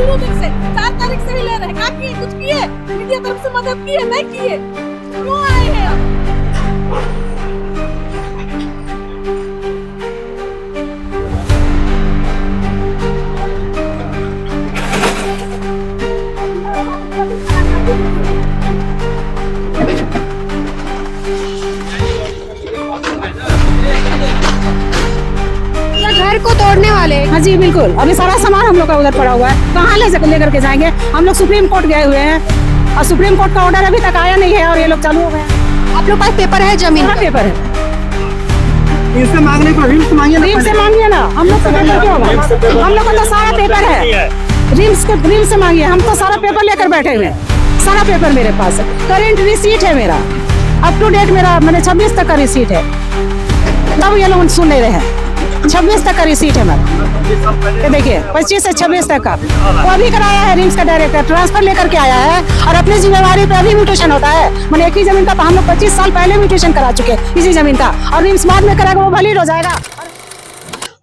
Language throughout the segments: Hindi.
शुरू से 4 तारीख से ही ले रहे हैं। क्या किए? कुछ किए? मीडिया तरफ से मदद किए? नहीं किए? क्यों आए हैं आप? घर को तोड़ने वाले। हाँ जी बिल्कुल, अभी सारा सामान हम लोग का उधर पड़ा हुआ है, कहाँ लेकर के जाएंगे? हम लोग सुप्रीम कोर्ट गए हुए हैं और सुप्रीम कोर्ट का ऑर्डर अभी तक आया नहीं है और ये लोग चालू हो गए। आप लोग पास पेपर है? जमीन का पेपर है। इनसे मांगने को रिम्स मांगिए ना, हम लोग से पेपर क्यों होगा? हम लोग का तो सारा पेपर है, रिम्स से मांगिए। हम तो सारा पेपर लेकर बैठे हुए हैं, सारा पेपर मेरे पास है। करेंट रिसीट है मेरा, अप टू डेट मेरा, मैंने 26 तक का रिसीट है। तब ये लोग सुन नहीं रहे हैं। 26 तक का रिसीट है मेरा, ये देखिए 25 से 26 तक का। वो अभी कराया है रिम्स का डायरेक्टर, ट्रांसफर लेकर के आया है और अपनी जिम्मेवारी पे अभी म्यूटेशन होता है। मैंने एक ही जमीन का हम लोग 25 साल पहले म्यूटेशन करा चुके हैं इसी जमीन का, और रिम्स बाद में कराएगा वो वैलिड हो जाएगा।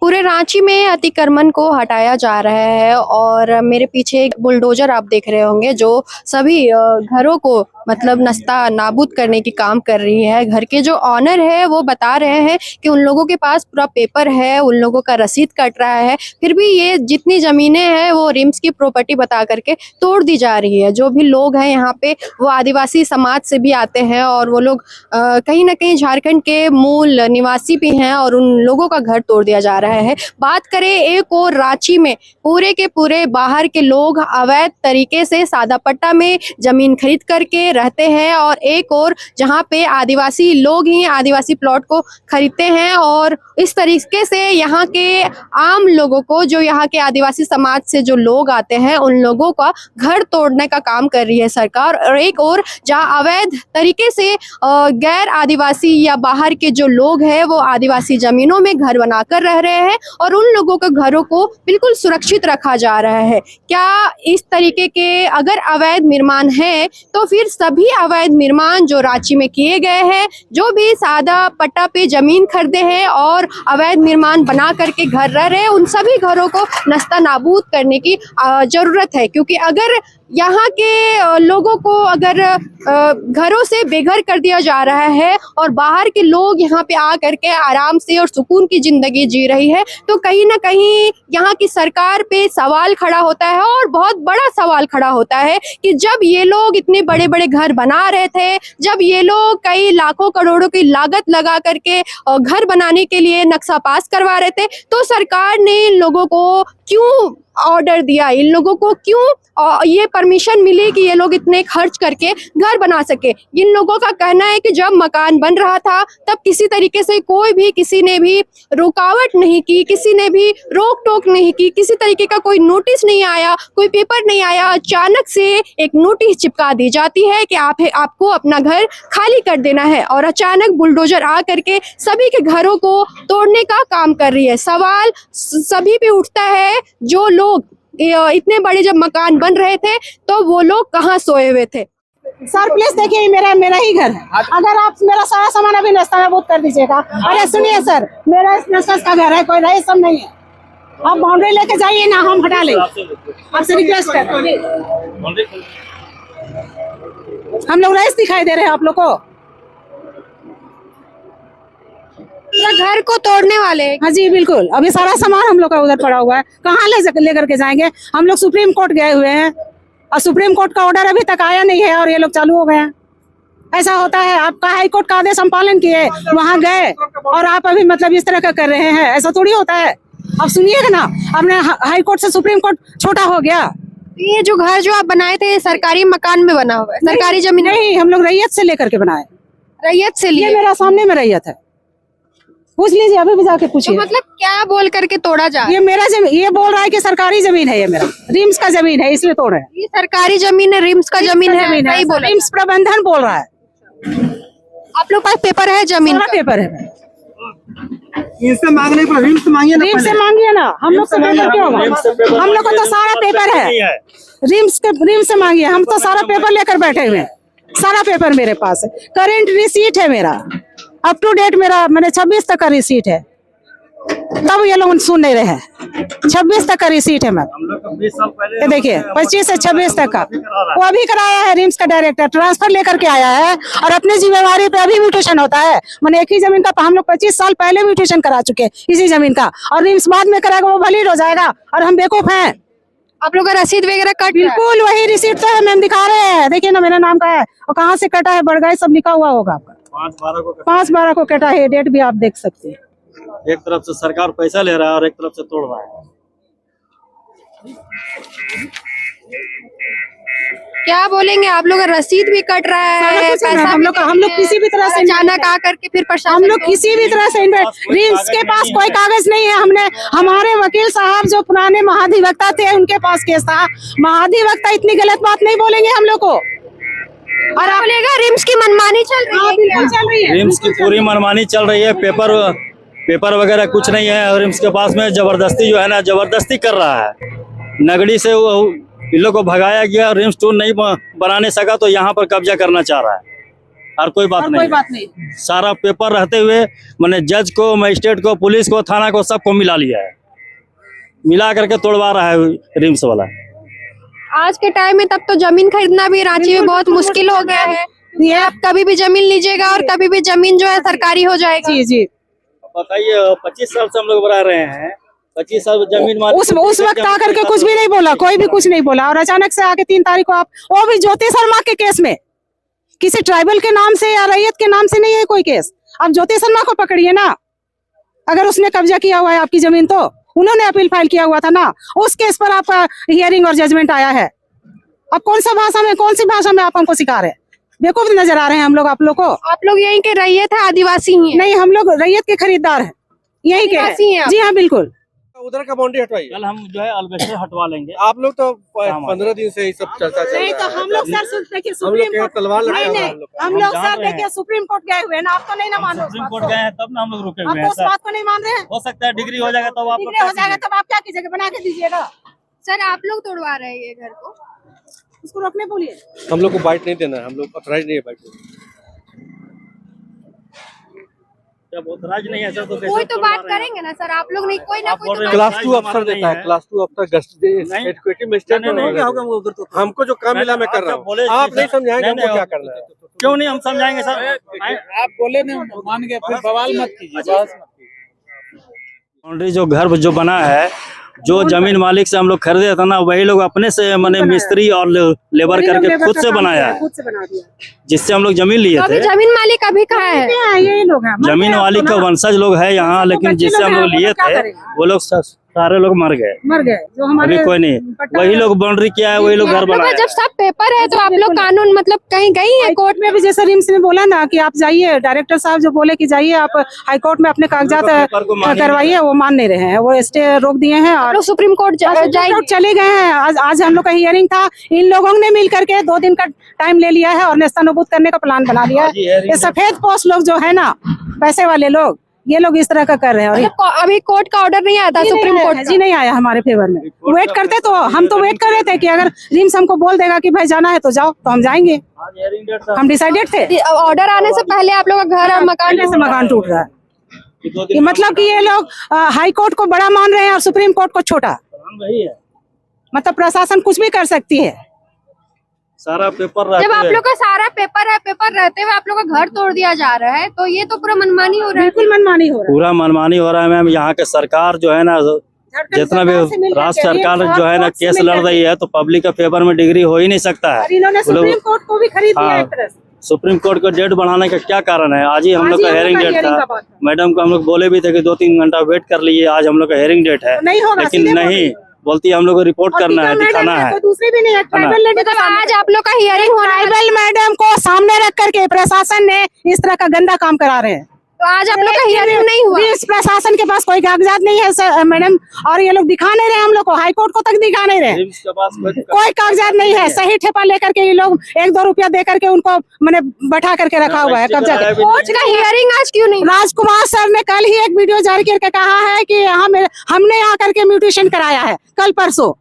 पूरे रांची में अतिक्रमण को हटाया जा रहा है और मेरे पीछे एक बुलडोजर आप देख रहे होंगे जो सभी घरों को मतलब नस्ता नाबूद करने की काम कर रही है। घर के जो ऑनर है वो बता रहे हैं कि उन लोगों के पास पूरा पेपर है, उन लोगों का रसीद कट रहा है, फिर भी ये जितनी ज़मीनें हैं वो रिम्स की प्रॉपर्टी बता करके तोड़ दी जा रही है। जो भी लोग हैं यहाँ पे वो आदिवासी समाज से भी आते हैं और वो लोग कहीं ना कहीं झारखंड के मूल निवासी भी हैं और उन लोगों का घर तोड़ दिया जा रहा है। बात करें एक और रांची में पूरे के पूरे बाहर के लोग अवैध तरीके से सादा पट्टा में जमीन खरीद करके रहते हैं और एक और जहां पे आदिवासी लोग ही आदिवासी प्लॉट को खरीदते हैं और इस तरीके से यहाँ के आम लोगों को, जो यहाँ के आदिवासी समाज से जो लोग आते हैं उन लोगों का घर तोड़ने का काम कर रही है सरकार। और एक और जहाँ अवैध तरीके से गैर आदिवासी या बाहर के जो लोग हैं वो आदिवासी जमीनों में घर बनाकर रह रहे हैं और उन लोगों के घरों को बिल्कुल सुरक्षित रखा जा रहा है। क्या इस तरीके के अगर अवैध निर्माण है तो फिर सभी अवैध निर्माण जो रांची में किए गए हैं, जो भी सादा पट्टा पे जमीन खरीदे हैं और अवैध निर्माण बना करके घर रह रहे हैं, उन सभी घरों को नस्ता नाबूद करने की जरूरत है। क्योंकि अगर यहाँ के लोगों को अगर घरों से बेघर कर दिया जा रहा है और बाहर के लोग यहाँ पे आ करके आराम से और सुकून की जिंदगी जी रही है, तो कहीं ना कहीं यहाँ की सरकार पे सवाल खड़ा होता है और बहुत बड़ा सवाल खड़ा होता है कि जब ये लोग इतने बड़े बड़े घर बना रहे थे, जब ये लोग कई लाखों करोड़ों की लागत लगा करके घर बनाने के लिए नक्शा पास करवा रहे थे, तो सरकार ने इन लोगों को क्यों ऑर्डर दिया, इन लोगों को क्यों ये परमिशन मिली कि ये लोग इतने खर्च करके घर बना सके? इन लोगों का कहना है कि जब मकान बन रहा था तब किसी तरीके से किसी ने भी रुकावट नहीं की, किसी ने भी रोक टोक नहीं की, किसी तरीके का कोई नोटिस नहीं आया, कोई पेपर नहीं आया। अचानक से एक नोटिस चिपका दी जाती है कि आपको अपना घर खाली कर देना है और अचानक बुलडोजर आ करके सभी के घरों को तोड़ने का काम कर रही है। सवाल सभी पे उठता है, जो लोग इतने बड़े जब मकान बन रहे थे तो वो लोग कहाँ सोए हुए थे? सर प्लीज देखिए, मेरा ही घर है। अगर आप मेरा सारा सामान अभी नस्ता नाबूद कर दीजिएगा। अरे सुनिए सर, मेरा इस नस्ता का घर है, कोई रहे सब नहीं है। आप बाउंड्री लेके जाइए ना, हम हटा लेंगे। आपसे रिक्वेस्ट है, हम लोग रईस दिखाई दे रहे हैं आप लोग को। घर को तोड़ने वाले। हाँ जी बिल्कुल, अभी सारा सामान हम लोग का उधर पड़ा हुआ है, कहाँ लेकर के जाएंगे? हम लोग सुप्रीम कोर्ट गए हुए हैं और सुप्रीम कोर्ट का ऑर्डर अभी तक आया नहीं है और ये लोग चालू हो गए हैं। ऐसा होता है, आपका हाई कोर्ट का आदेश हम पालन किए, वहाँ गए और आप अभी मतलब इस तरह का कर रहे हैं, ऐसा थोड़ी होता है। अब सुनिएगा ना, अपने हाई कोर्ट से सुप्रीम कोर्ट छोटा हो गया। ये जो घर जो आप बनाए थे सरकारी मकान में बना हुआ है? सरकारी जमीन नहीं, हम लोग रैयत से लेकर के बनाए। रैयत से लिए? मेरा सामने में रैयत है, पूछ लीजिए, अभी भी जाके पूछिए। तो मतलब क्या बोल करके तोड़ा जा? ये मेरा जमीन, ये बोल रहा है कि सरकारी जमीन है, ये मेरा रिम्स का जमीन है, इसलिए तोड़ रहे हैं। ये सरकारी जमीन है, रिम्स का जमीन है, नहीं बोला। रिम्स प्रबंधन बोल रहा है। आप लोग पास पेपर है? जमीन का पेपर है। इनसे मांगने को रिम्स मांगिए ना, हम लोग से पेपर क्यों होगा? हम लोग को तो सारा पेपर है, रिम्स से मांगिए। हम तो सारा पेपर लेकर बैठे हुए हैं, सारा पेपर मेरे पास है। करेंट रिसीट है मेरा, अप टू डेट मेरा, मैंने 26 तक का रिसीट है। तब ये लोग सुन नहीं रहे हैं। 26 तक का रिसीट है मैम। हम लोग को 20 साल पहले ये देखिए 25 से 26 तक का वो अभी कराया है। रिम्स का डायरेक्टर ट्रांसफर लेकर के आया है और अपने जिम्मेवारी पे अभी म्यूटेशन होता है। मैंने एक ही जमीन का हम लोग 25 साल पहले म्यूटेशन करा चुके हैं इसी जमीन का, और रिम्स बाद में कराएगा वो वैलिड हो जाएगा और हम बेवकूफ हैं। आप लोग का रसीद वगैरह कट रहा है? बिल्कुल वही रिसीट तो है मैम, दिखा रहे हैं, देखिए ना मेरा नाम का है और कहाँ से कटा है, बढ़ गए सब लिखा हुआ होगा आपका। 5/12 को कटा है, डेट भी आप देख सकते हैं। एक तरफ से सरकार पैसा ले रहा है और एक तरफ से तोड़ रहा है। क्या बोलेंगे आप लोग का रसीद भी कट रहा है, पैसा हम लोग किसी भी तरह से अचानक आकर के फिर प्रशासन हम लोग किसी भी तरह से रिम्स के पास कोई कागज नहीं है। हमने हमारे वकील साहब जो पुराने महाधिवक्ता थे उनके पास केस था। महाधिवक्ता इतनी गलत बात नहीं बोलेंगे हम लोग को। और आप बोलेगा रिम्स की मनमानी चल रही है? बिल्कुल चल रही है, रिम्स की पूरी मनमानी चल रही है। पेपर वगैरह कुछ नहीं है और रिम्स के पास में जबरदस्ती जो है ना, जबरदस्ती कर रहा है। नगड़ी से वो इन लोग को भगाया गया, रिम्स 2 नहीं बनाने सका तो यहाँ पर कब्जा करना चाह रहा है। और कोई बात नहीं। सारा पेपर रहते हुए मैंने जज को, मजिस्ट्रेट को, पुलिस को, थाना को, सबको मिला लिया है, मिला करके तोड़वा रहा है रिम्स वाला। आज के टाइम में तब तो जमीन खरीदना भी रांची में बहुत मुश्किल हो गया है। ये आप कभी भी जमीन लीजिएगा और कभी भी जमीन जो है सरकारी हो जाएगी। जी जी बताइए 25 साल से हम लोग बना रहे हैं, 25 साल जमीन उस वक्त आकर के कुछ भी नहीं बोला, कोई भी कुछ नहीं बोला, और अचानक से आके 3 तारीख को आप, वो भी ज्योति शर्मा के केस में, किसी ट्राइबल के नाम से या रैयत के नाम से नहीं है कोई केस। आप ज्योति शर्मा को पकड़िए ना, अगर उसने कब्जा किया हुआ है आपकी जमीन तो उन्होंने अपील फाइल किया हुआ था ना, उस केस पर आपका हियरिंग और जजमेंट आया है। अब कौन सी भाषा में आप हमको सिखा रहे हैं? बेवकूफ नजर आ रहे हैं हम लोग आप लोग को। आप लोग यहीं के रैयत है, आदिवासी ही है? नहीं, हम लोग रैयत के खरीदार हैं, यहीं के हैं। जी हाँ बिल्कुल। उधर का बाउंड्री हटवाइए। कल हम जो है अलबेस्टर हटवा लेंगे। आप लोग तो 15 दिन से ये सब चर्चा चल रहा है। नहीं तो हम लोग सर देखिए सुप्रीम कोर्ट तलवार लटका हुआ है हम लोग सर देखिए सुप्रीम कोर्ट गए हुए हैं ना, आप तो नहीं ना मान रहे। सुप्रीम कोर्ट गए हैं तब ना हम लोग रुके हुए आप हैं उस सर। बात को नहीं मान रहे हैं। हो सकता है डिग्री हो जाएगा तब आप लोग हो जाएगा तब आप क्या कीजिएगा, बना के दीजिएगा। सर आप लोग तोड़वा रहे हैं ये घर को, उसको रोकने बोलिए। हम लोग को बाइट नहीं देना है, हम लोग ऑथराइज नहीं है बाइट देना। जब ऑथराइज नहीं है सर तो कोई तो बात करेंगे ना सर, आप लोग नहीं, कोई ना कोई तो क्लास 2 अफसर देता है, क्लास 2 अफसर एडवोकेटिव मजिस्ट्रेट हमको जो काम मिला मैं कर रहा हूँ। आप नहीं समझाएंगे हमको क्या करना है? क्यों नहीं हम समझाएंगे सर। आप बोले नहीं मान गए, फिर बवाल मत कीजिए। बाउंड्री जो घर जो बना है, जो जमीन मालिक से हम लोग खरीदे था ना, वही लोग अपने से मैंने मिस्त्री और लेबर करके खुद से बनाया है, खुद से बना दिया, जिससे हम लोग जमीन लिए अभी थे। जमीन मालिक अभी कहाँ है? यही लोग हैं, जमीन मालिक का वंशज लोग है यहाँ, लेकिन जिससे हम लोग लिए थे वो लोग सारे लोग मर गए। जो हमारे अभी कोई नहीं, वही लोग बाउंड्री किया है, वही लोग घर आप लोग बनाया का जब सब पेपर है तो आप लोग कानून मतलब कहीं गई है कोर्ट में भी? जैसे रिम्स ने बोला ना कि आप जाइए, डायरेक्टर साहब जो बोले कि जाइए आप हाई कोर्ट में अपने कागजात करवाइए, वो मान नहीं रहे हैं, वो स्टे रोक दिए हैं और सुप्रीम कोर्ट चले गए हैं। आज हम लोग का हियरिंग था, इन लोगों ने मिल करके 2 दिन का टाइम ले लिया है और नेस्तनाबूद करने का प्लान बना लिया है। ये सफेद पोस्ट लोग जो है ना, पैसे वाले लोग, ये लोग इस तरह का कर रहे हैं। मतलब अभी कोर्ट का ऑर्डर नहीं आया था सुप्रीम कोर्ट जी, नहीं आया हमारे फेवर में। वेट करते तो हम तो वेट कर रहे थे कि अगर रिम्स हमको बोल देगा कि भाई जाना है तो जाओ, तो हम जाएंगे। हम डिसाइडेड थे। ऑर्डर आने से पहले आप लोग का घर और मकान टूट रहा है। मतलब कि ये लोग हाई कोर्ट को बड़ा मान रहे हैं और सुप्रीम कोर्ट को छोटा। मतलब प्रशासन कुछ भी कर सकती है। सारा पेपर जब आप लोग का सारा पेपर है, पेपर रहते हुए आप लोग का घर तोड़ दिया जा रहा है, तो ये तो पूरा मनमानी हो रहा है। बिल्कुल मनमानी हो रहा है, पूरा मनमानी हो रहा है मैम। यहाँ के सरकार जो है ना, जितना भी राज्य सरकार जो है ना केस लड़ रही है, तो पब्लिक के फेवर में डिग्री हो ही नहीं सकता है। इन्होंने सुप्रीम कोर्ट को भी खरीद लिया एक तरह से। सुप्रीम कोर्ट का डेट बढ़ाने का क्या कारण है? आज ही हम लोग का हेयरिंग डेट था। मैडम को हम लोग बोले भी थे कि 2-3 घंटा वेट कर लीजिए, आज हम लोग का हेयरिंग डेट है, लेकिन नहीं बोलती हम लोग को रिपोर्ट करना है, दिखाना है। दूसरी भी नहीं है, ट्राइबल मतलब आज आप लोग का हियरिंग हो रहा है, ट्राइबल मैडम को सामने रख करके प्रशासन ने इस तरह का गंदा काम करा रहे हैं। तो आज आप लोग का हियरिंग नहीं हुआ। इस प्रशासन के पास कोई कागजात नहीं है मैडम, और ये लोग दिखा नहीं रहे हम लोग को, हाई कोर्ट को तक दिखा नहीं रहे। कोई कागजात नहीं है, सही ठेपा लेकर के ये लोग 1-2 रुपया दे करके उनको मैंने बैठा करके रखा हुआ है कब्जा। कोर्ट का हियरिंग आज क्यों नहीं? राजकुमार सर ने कल ही एक वीडियो जारी करके कहा है कि हमने यहाँ करके म्यूटेशन कराया है कल परसों,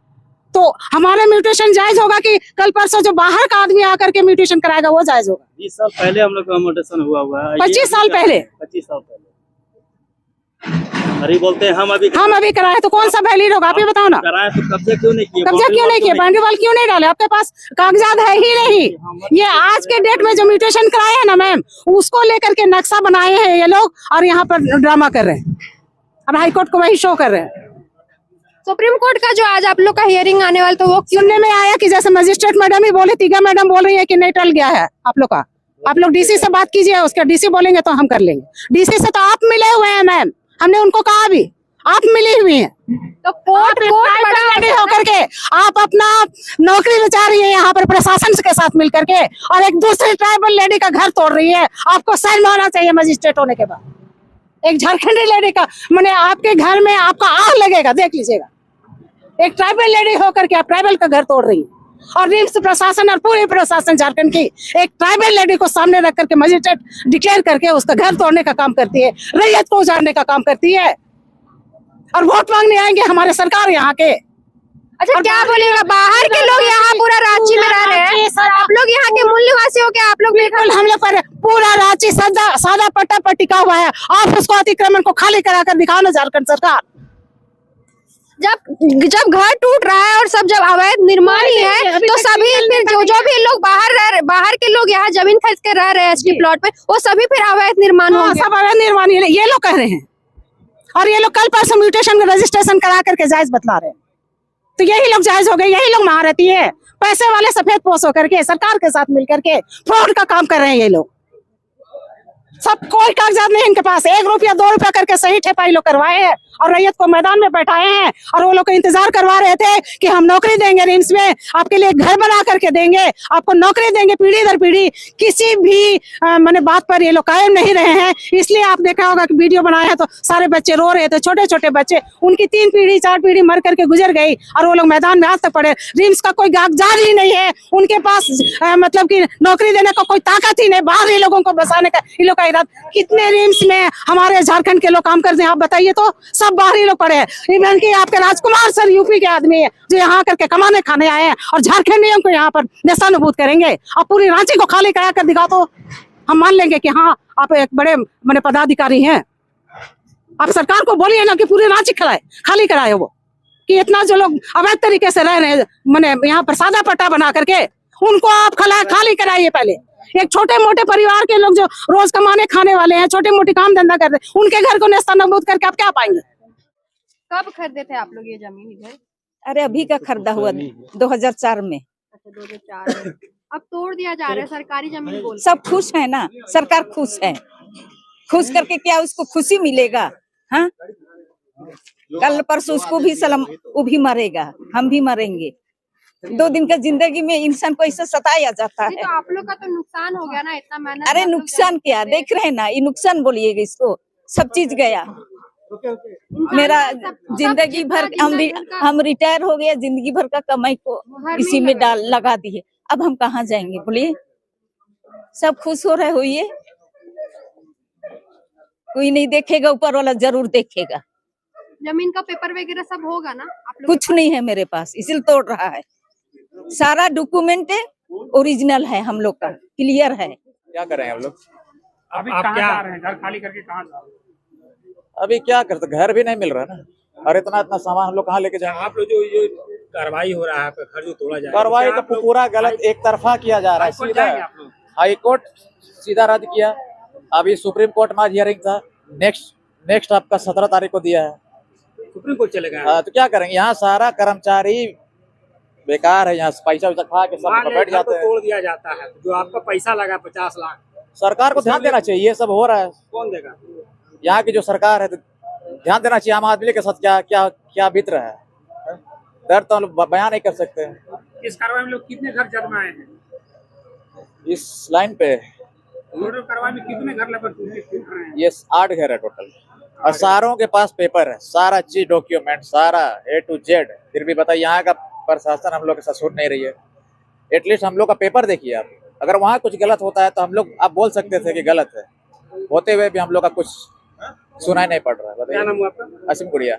तो हमारा म्यूटेशन जायज होगा कि कल परसों जो बाहर का आदमी आकर के म्यूटेशन कराएगा वो जायज होगा? 20 साल पहले हम लोग का म्यूटेशन हुआ है। 25 साल पहले। 25 साल पहले अरे बोलते हैं हम अभी कराए तो कौन सा वैलिड होगा, आप ही बताओ ना। कराए तो कब्जा क्यों नहीं किए? कब्जा क्यों नहीं किए, बाउंड्री वॉल क्यों नहीं डाले? आपके पास कागजात है ही नहीं। ये आज के डेट में जो म्यूटेशन कराए हैं ना मैम, उसको लेकर के नक्शा बनाए हैं ये लोग और यहाँ पर ड्रामा कर रहे हैं और हाईकोर्ट को वही शो कर रहे हैं। सुप्रीम कोर्ट का जो आज आप लोग का हियरिंग आने वाला, तो वो सुनने में आया कि जैसे मजिस्ट्रेट मैडम ही बोले, तीगा मैडम बोल रही है कि नहीं टल गया है आप लोग का। आप लोग डीसी से बात कीजिए, उसका डीसी बोलेंगे तो हम कर लेंगे। डीसी से तो आप मिले हुए हैं मैम, हमने उनको कहा भी आप मिली हुई हैं। तो कोर्ट होकर के आप अपना नौकरी बचा रही है यहाँ पर प्रशासन के साथ मिल करके, और एक दूसरी ट्राइबल लेडी का घर तोड़ रही है। आपको शर्म आना चाहिए मजिस्ट्रेट होने के बाद। एक झारखंडी लेडी का मैंने आपके घर में आपका आग लगेगा, देख लीजिएगा। एक ट्राइबल लेडी होकर के आप ट्राइबल का घर तोड़ रही है, और रिम्स प्रशासन और पूरे प्रशासन झारखंड की एक ट्राइबल लेडी को सामने रख करके मजिस्ट्रेट डिक्लेयर करके उसका घर तोड़ने का काम करती है, रैयत को उजाड़ने का काम करती है, और वोट मांगने आएंगे हमारे सरकार यहाँ के। अच्छा, क्या बोलेगा? बाहर के लोग यहाँ पूरा रांची में रह रहे हैं, आप लोग यहाँ के मूल निवासी हो क्या? आप लोग बिल्कुल, हम लोग पर पूरा रांची सादा पट्टा पर टिका हुआ है। आप उसको अतिक्रमण को खाली करा कर दिखाओ ना झारखंड सरकार। जब घर टूट रहा है और सब जब अवैध निर्माण ही है, तो सभी फिर जो भी लोग बाहर के लोग यहाँ जमीन खरीद के रह रहे हैं एसटी प्लॉट पे, वो सभी फिर अवैध निर्माण होंगे। सब अवैध निर्माण ये लोग कह रहे हैं, और ये लोग कल परसों म्यूटेशन का रजिस्ट्रेशन करा करके जायज बतला रहे हैं। तो यही लोग जायज हो गए, यही लोग महारथी है, पैसे वाले सफेद पोस होकर के सरकार के साथ मिलकर के फ्रॉड का काम कर रहे हैं ये लोग। सब कोई कागजात नहीं इनके पास, 1 रुपया 2 रुपया करके सही ठेपाई लोग करवाए हैं और रैयत को मैदान में बैठाए हैं, और वो लोग को इंतजार करवा रहे थे कि हम नौकरी देंगे रिम्स में, आपके लिए घर बना करके देंगे, आपको नौकरी देंगे पीढ़ी दर पीढ़ी। किसी भी मैंने बात पर ये लोग कायम नहीं रहे हैं। इसलिए आप देखा होगा कि वीडियो बनाया है तो सारे बच्चे रो रहे थे, छोटे छोटे बच्चे, उनकी 3 पीढ़ी 4 पीढ़ी मर करके गुजर गई, और वो लोग मैदान में आज तक पड़े। रिम्स का कोई कागजात ही नहीं है उनके पास, मतलब की नौकरी देने का कोई ताकत ही नहीं, बाहरी लोगों को बसाने का इन लोग का इरादा। कितने रिम्स में हमारे झारखंड के लोग काम करते हैं आप बताइए तो? सब बाहरी लोग पड़े हैं। इवन की आपके राजकुमार सर यूपी के आदमी है जो यहाँ करके कमाने खाने आए हैं, और झारखंडियों को यहाँ पर नेस्तानुबूत करेंगे। आप पूरी रांची को खाली करा कर दिखाओ तो हम मान लेंगे कि हाँ आप एक बड़े पदाधिकारी हैं। आप सरकार को बोलिए ना कि पूरी रांची खाली कराए वो, कि इतना जो लोग अवैध तरीके से रह रहे हैं मैंने यहाँ पर सादा पट्टा बना करके, उनको आप खाली कराइए पहले। एक छोटे मोटे परिवार के लोग जो रोज कमाने खाने वाले हैं, छोटे मोटे काम धंधा कर रहे हैं, उनके घर को नेस्तनाबूद करके आप क्या पाएंगे? कब खरीदे थे आप लोग ये जमीन इधर? अरे अभी का खरीदा हुआ 2004 में। अच्छा, 2004 में। अब तोड़ दिया जा रहा है, सरकारी जमीन बोल। सब खुश है ना, सरकार खुश है। खुश करके क्या उसको खुशी मिलेगा? हाँ, कल परसों उसको भी सलाम, वो भी मरेगा, हम भी मरेंगे। 2 दिन का जिंदगी में इंसान को ऐसा सताया जाता है। तो आप लोग का तो नुकसान हो गया ना, इतना मेहनत। अरे नुकसान क्या देख रहे हैं ना, ये नुकसान बोलिएगा इसको, सब चीज गया। मेरा जिंदगी भर हम रिटायर हो गया, जिंदगी भर का कमाई को इसी में लगा दिए। अब हम कहाँ जाएंगे बोलिए? सब खुश हो रहे होइए, कोई नहीं देखेगा, ऊपर वाला जरूर देखेगा। जमीन का पेपर वगैरह सब होगा ना आप लोग? कुछ नहीं है मेरे पास, इसलिए तोड़ रहा है। सारा डॉक्यूमेंट ओरिजिनल है, हम लोग का क्लियर है। क्या करें हम लोग? अभी कहाँ जा रहे हैं? घर खाली करके कहाँ जा रहे हैं? अभी क्या करते, घर भी नहीं मिल रहा ना, और इतना सामान हम लोग कहाँ लेके जाएंगे? आप लोग जो कार्रवाई हो रहा है, घर जो तोड़ा जा रहा है, कार्रवाई तो पूरा गलत एक तरफा किया जा रहा है। सीधा हाई कोर्ट सीधा रद्द किया, अभी सुप्रीम कोर्ट में हियरिंग था, नेक्स्ट आपका 17 तारीख को दिया है। सुप्रीम कोर्ट चलेगा। हाँ, तो क्या करेंगे? यहाँ सारा कर्मचारी बेकार है, यहाँ पैसा खा के सब बैठ जाते हैं। तोड़ दिया जाता है, जो आपका पैसा लगा 50 लाख, सरकार को ध्यान देना चाहिए, ये सब हो रहा है। कौन देगा? यहाँ की जो सरकार है, ध्यान देना चाहिए आम आदमी के साथ क्या बीत रहा है। दर्द तो हम लोग बयान नहीं कर सकते। इस कार्रवाई में लोग कितने घर जन्माए हैं? इस लाइन पे कार्रवाई में कितने घर लगभग टूट रहे हैं? ये 8 घर है टोटल, और सारों के पास पेपर है, सारा चीज डॉक्यूमेंट सारा A to Z। फिर भी बताइए, यहाँ का प्रशासन हम लोग के साथ सुन नहीं रही है। एटलीस्ट हम लोग का पेपर देखिए आप, अगर वहाँ कुछ गलत होता है तो हम लोग आप बोल सकते थे कि गलत है, होते हुए भी हम लोग का कुछ सुनाई नहीं पड़ रहा है। क्या नाम हुआ आपका? असीम गुड़िया।